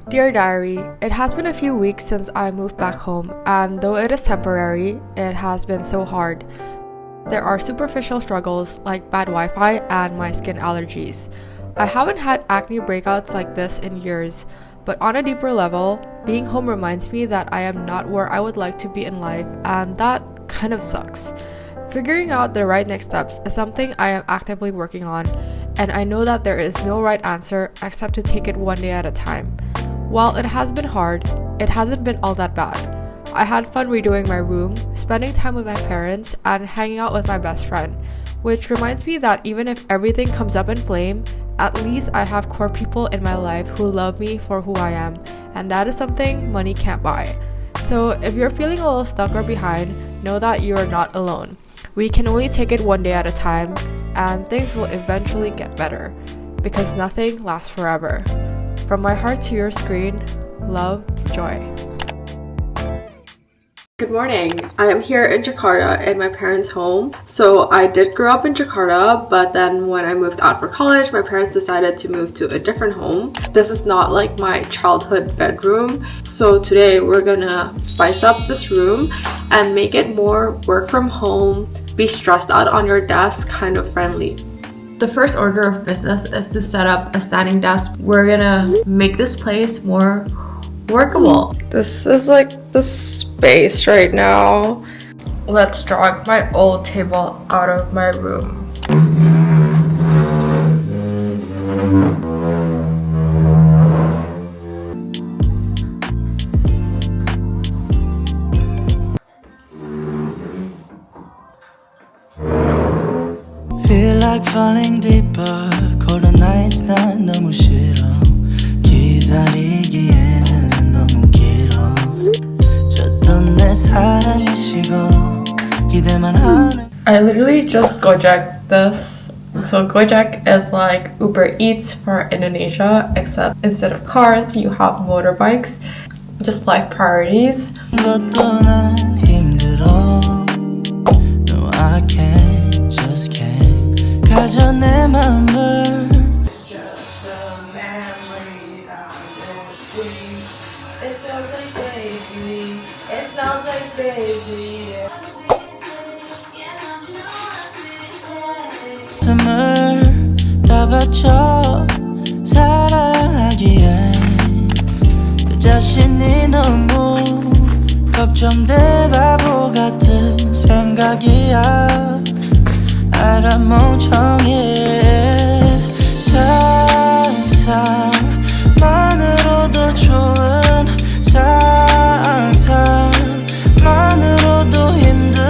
Dear Diary, it has been a few weeks since I moved back home, and though it is temporary, it has been so hard. There are superficial struggles like bad Wi-Fi and my skin allergies. I haven't had acne breakouts like this in years, but on a deeper level, being home reminds me that I am not where I would like to be in life, and that kind of sucks. Figuring out the right next steps is something I am actively working on, and I know that there is no right answer except to take it one day at a time. While it has been hard, it hasn't been all that bad. I had fun redoing my room, spending time with my parents, and hanging out with my best friend, which reminds me that even if everything comes up in flame, at least I have core people in my life who love me for who I am, and that is something money can't buy. So if you're feeling a little stuck or behind, know that you are not alone. We can only take it one day at a time, and things will eventually get better, because nothing lasts forever. From my heart to your screen, love, joy. Good morning. I am here in Jakarta in my parents' home. So I did grow up in Jakarta, but then when I moved out for college, my parents decided to move to a different home. This is not like my childhood bedroom. So today we're gonna spice up this room and make it more work from home, be stressed out on your desk kind of friendly. The first order of business is to set up a standing desk. We're gonna make this place more workable. This is like the space right now. Let's drag my old table out of my room. Feel like falling deeper. Cold nights 난 너무 싫어. 기다리기에는 너무 길어. 줬던 내 사랑이 식어. 기대만 하는. I literally just Gojek this. So Gojek is like Uber Eats for Indonesia, except instead of cars, you have motorbikes. Just life priorities. 것도 난 힘들어. No, I can't, just can't. 가져 내 맘을. It's just a memory that is sweet. It smells like daisy. It smells like daisy. 숨을 다 바쳐 사랑하기에 내 자신이 너무 걱정돼 바보 같은 생각이야 알아 멍청해 상상만으로도 좋은 상상만으로도 힘든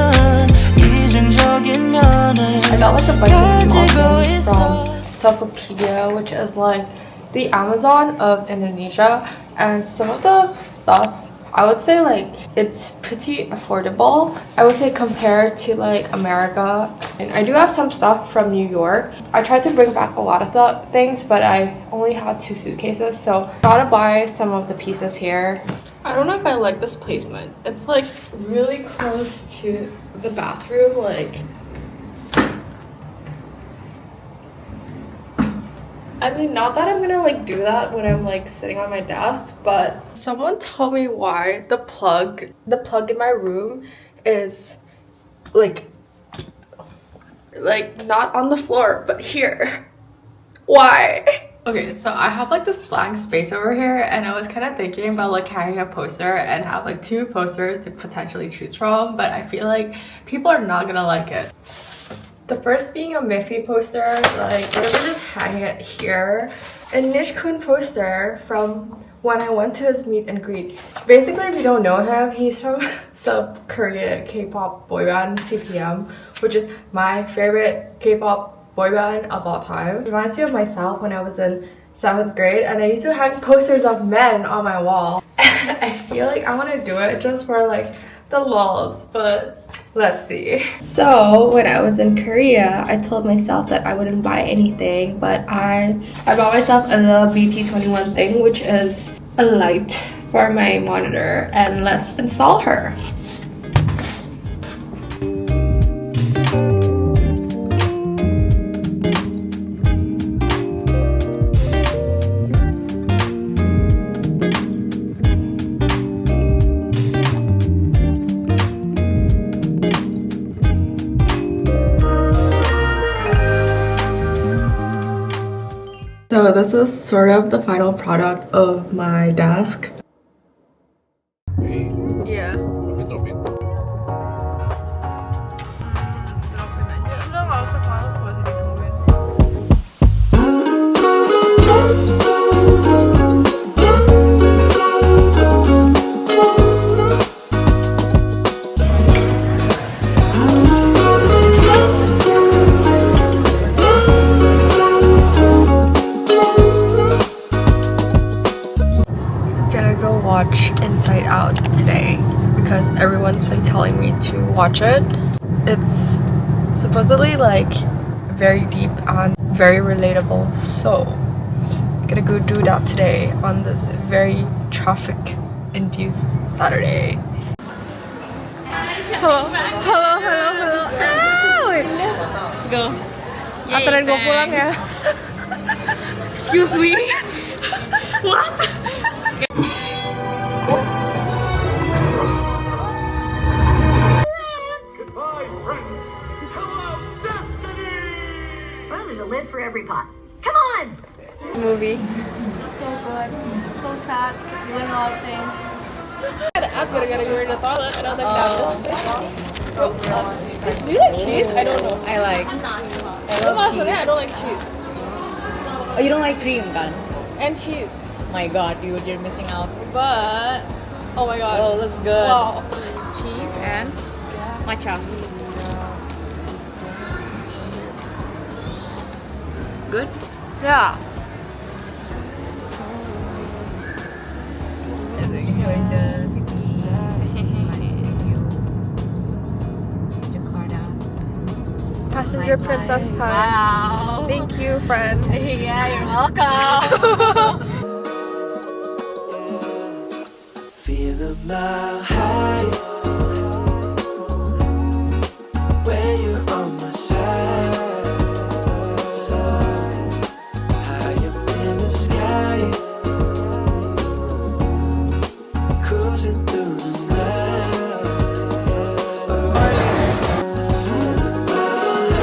이중적인 면을 I got like a bunch of small things from Tokopedia, which is like the Amazon of Indonesia, and some of the stuff I would say like it's pretty affordable. I would say compared to like America. And I do have some stuff from New York. I tried to bring back a lot of the things, but I only had 2 suitcases, so I gotta buy some of the pieces here. I don't know if I like this placement. It's like really close to the bathroom, like I mean, not that I'm gonna like do that when I'm like sitting on my desk, but someone tell me why the plug in my room is like not on the floor, but here. Why? Okay, so I have like this blank space over here, and I was kind of thinking about like hanging a poster and have like 2 posters to potentially choose from, but I feel like people are not gonna like it. The first being a Miffy poster, like we're gonna just hang it here. A Nish-kun poster from when I went to his meet and greet. Basically, if you don't know him, he's from the Korea K-pop boy band 2PM, which is my favorite K-pop boy band of all time. It reminds me of myself when I was in 7th grade, and I used to hang posters of men on my wall. And I feel like I want to do it just for like the lulz, but let's see. So when I was in Korea, I told myself that I wouldn't buy anything, but I bought myself a BT21 thing, which is a light for my monitor, and let's install her. this is sort of the final product of my desk. Yeah. Gonna go watch Inside Out today because everyone's been telling me to watch it. It's supposedly like very deep and very relatable, so I'm gonna go do that today on this very traffic induced Saturday. Hello, hello, hello, hello. Ah, Go. Antarin gue pulang ya. Excuse me. What? Goodbye, friends. Hello, destiny. Well, there's a lid for every pot. Come on! Movie. So good. So sad. You learn a lot of things. I'm gonna go in the toilet and I was like, do you like cheese? I don't know. I like. I love cheese. I don't like cheese. Oh, you don't like cream, kan? And cheese. My God, dude, you're missing out. But, oh my god. Oh, looks good. Wow. Cheese and matcha. Good. Yeah. Enjoy the city. Jakarta. Passenger princess time. Wow. Thank you, friend. Yeah, you're welcome. Feel a mile high when you're on my side. High up in the sky, cruising through the night. Feel a mile high.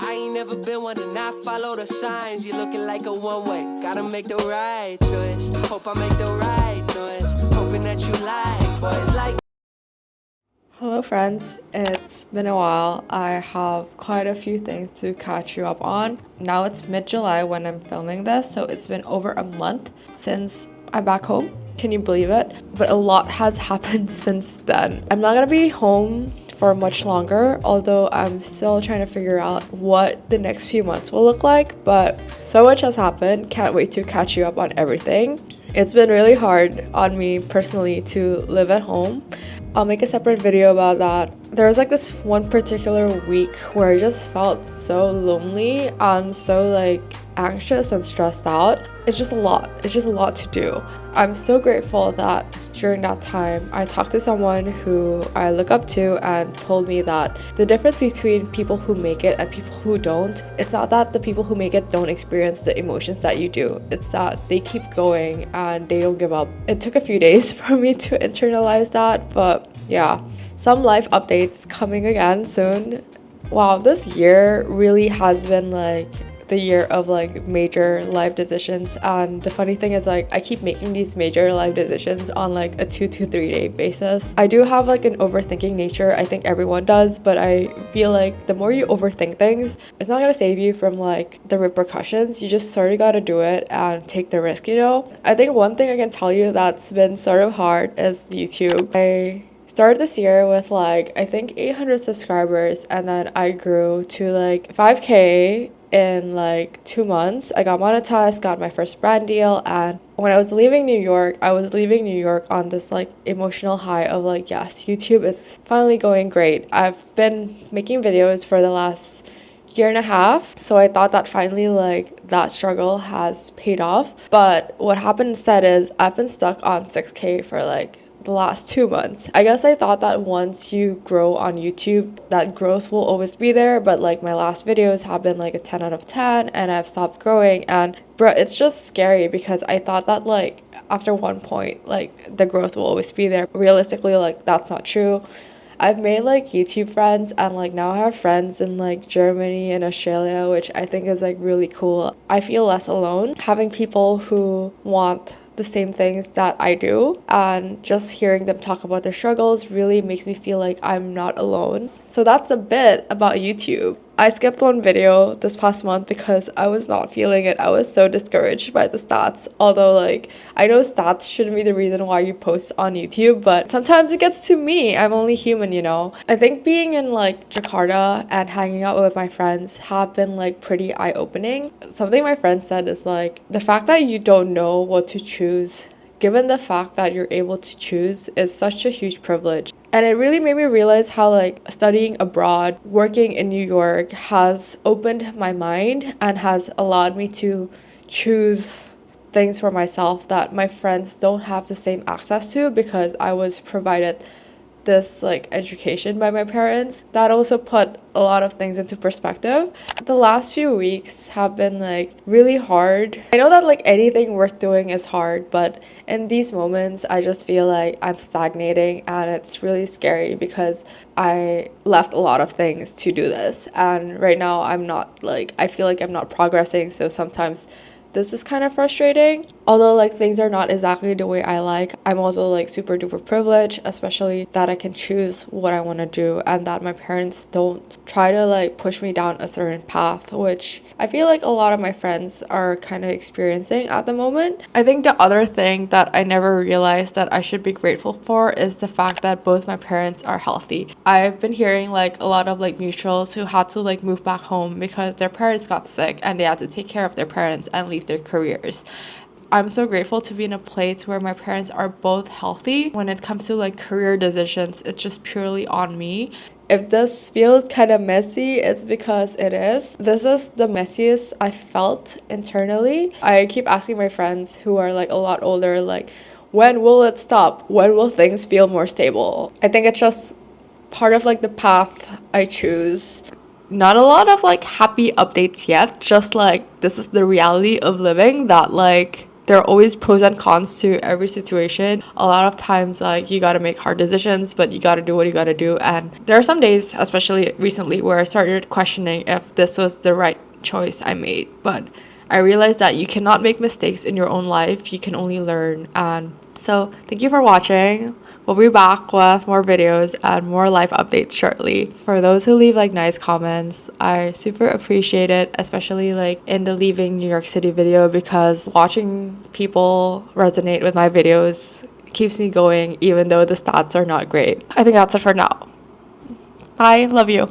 I ain't never been one to not follow the signs. You're looking like a one-way. Gotta make the right choice. Hope I make the right noise. Hoping that you like boys like. Hello, friends. It's been a while. I have quite a few things to catch you up on. Now it's mid-July when I'm filming this, so it's been over a month since I'm back home. Can you believe it? But a lot has happened since then. I'm not gonna be home for much longer, although I'm still trying to figure out what the next few months will look like, but so much has happened. Can't wait to catch you up on everything. It's been really hard on me personally to live at home. I'll make a separate video about that. There was like this one particular week where I just felt so lonely and so like anxious and stressed out. It's just a lot. It's just a lot to do. I'm so grateful that during that time I talked to someone who I look up to and told me that the difference between people who make it and people who don't, it's not that the people who make it don't experience the emotions that you do. It's that they keep going and they don't give up. It took a few days for me to internalize that, but yeah, some life updates coming again soon. Wow, this year really has been like the year of like major life decisions, and the funny thing is like I keep making these major life decisions on like a 2 to 3 day basis. I do have like an overthinking nature. I think everyone does, but I feel like the more you overthink things, it's not gonna save you from like the repercussions. You just sort of gotta do it and take the risk, you know? I think one thing I can tell you that's been sort of hard is YouTube. I started this year with like I think 800 subscribers, and then I grew to like 5k in like 2 months. I got monetized, got my first brand deal, and when I was leaving New York on this like emotional high of like, yes, YouTube is finally going great. I've been making videos for the last year and a half, so I thought that finally like that struggle has paid off. But what happened instead is I've been stuck on 6k for like the last 2 months. I guess I thought that once you grow on YouTube, that growth will always be there, but like my last videos have been like a 10 out of 10 and I've stopped growing. And bro, it's just scary because I thought that like after one point, like the growth will always be there. Realistically, like that's not true. I've made like YouTube friends and like now I have friends in like Germany and Australia, which I think is like really cool. I feel less alone having people who want the same things that I do, and just hearing them talk about their struggles really makes me feel like I'm not alone. So that's a bit about YouTube. I skipped one video this past month because I was not feeling it. I was so discouraged by the stats. Although, like, I know stats shouldn't be the reason why you post on YouTube, but sometimes it gets to me. I'm only human, you know? I think being in, like, Jakarta and hanging out with my friends have been, like, pretty eye-opening. Something my friend said is, like, the fact that you don't know what to choose, given the fact that you're able to choose, is such a huge privilege. And it really made me realize how like studying abroad, working in New York has opened my mind and has allowed me to choose things for myself that my friends don't have the same access to because I was provided this like education by my parents. That also put a lot of things into perspective. The last few weeks have been like really hard. I know that like anything worth doing is hard, but in these moments I just feel like I'm stagnating and it's really scary because I left a lot of things to do this, and right now I feel like I'm not progressing. So sometimes this is kind of frustrating. Although like things are not exactly the way I like, I'm also like super duper privileged, especially that I can choose what I want to do and that my parents don't try to like push me down a certain path, which I feel like a lot of my friends are kind of experiencing at the moment. I think the other thing that I never realized that I should be grateful for is the fact that both my parents are healthy. I've been hearing like a lot of like mutuals who had to like move back home because their parents got sick and they had to take care of their parents and leave their careers. I'm so grateful to be in a place where my parents are both healthy. When it comes to like career decisions, it's just purely on me. If this feels kind of messy, it's because it is. This is the messiest I felt internally. I keep asking my friends who are like a lot older, like, when will it stop? When will things feel more stable? I think it's just part of like the path I choose. Not a lot of like happy updates yet, just like this is the reality of living, that like there are always pros and cons to every situation. A lot of times like you gotta make hard decisions, but you gotta do what you gotta do. And there are some days, especially recently, where I started questioning if this was the right choice I made. But I realized that you cannot make mistakes in your own life, you can only learn. And so thank you for watching. We'll be back with more videos and more life updates shortly. For those who leave like nice comments, I super appreciate it, especially like in the leaving New York City video, because watching people resonate with my videos keeps me going even though the stats are not great. I think that's it for now. Bye, love you.